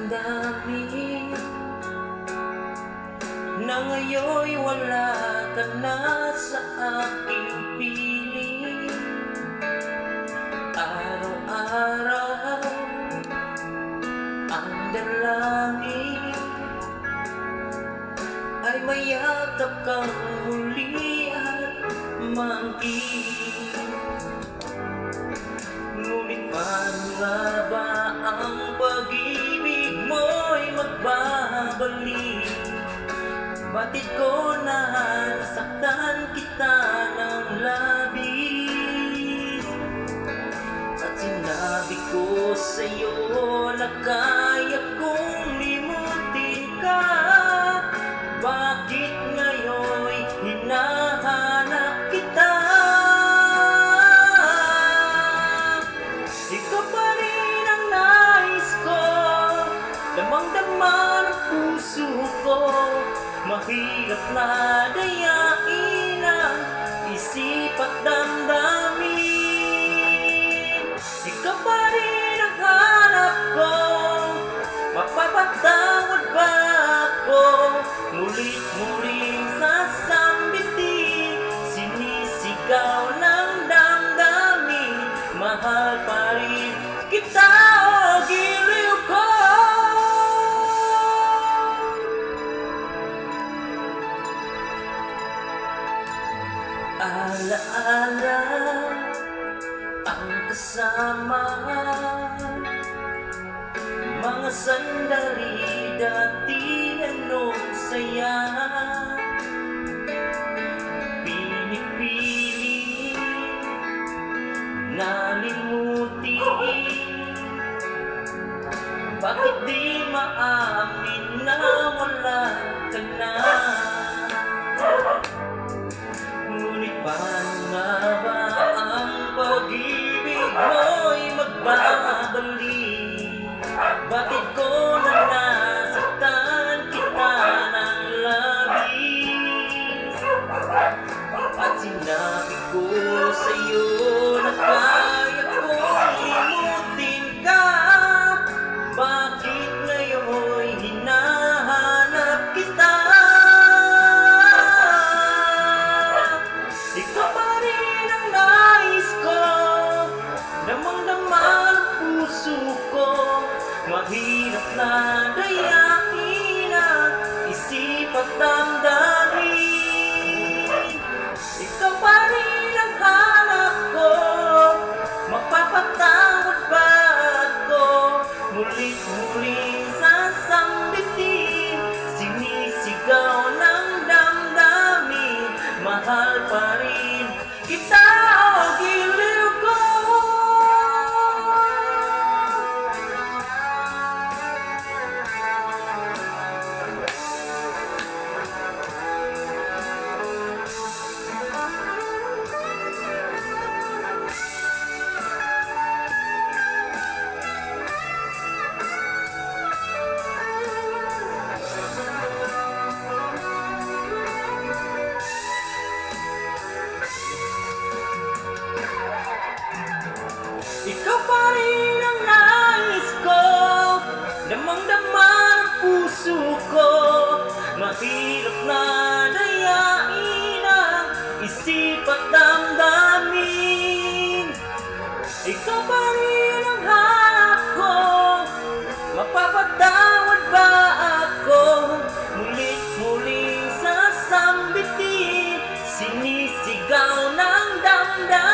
damdamin na ngayon'y wala ka na sa aking piling. Araw-araw ang dalangin ay mayakap kang muli at mangkin. Ngunit paano nga ba ang pag-ibig mo'y magbabalik? Batid ko na nasaktan kita ng labis, at sinabi ko sa'yo na kaya kong limutin ka. Bakit ngayon'y hinahanap kita? Ikaw pa rin ang nais ko, damang-dama ng puso ko. Mahirap na dayain ang isip at damdamin. Ikaw pa rin ang hanap ko, mapapatawad ba ako? Mulit-muling sasambitin, sinisigaw ng damdamin. Mahal pa rin kita o giliw ko. Alaala ang kasama, mga sandali dati anong saya. Pinipili, nalimutin, bakit di maamin na wala ka na? Ngunit paano nga ba ang pag-ibig mo'y magbabalik? Bakit ko na nasaktan kita ng labis? At sinabi ko sa'yo na kaya kong limutin ka. Bakit ngayon'y hinahanap kita? Ikaw pa rin ang nais ko, damang-dama ng puso ko. Mahirap na dayain ang isip at damdamin. Ikaw pa rin ang hanap ko, mapapatawad ba ako? Mulit-muling sasambitin, sinisigaw ng damdamin. Mahal pa rin kita o giliw ko. Ikaw pa rin ang nais ko, damang-dama ng puso ko. Mahirap na dayain ang isip at damdamin. Ikaw pa rin ang hanap ko, mapapatawad ba ako? Mulit-muling sasambitin, sinisigaw ng damdamin.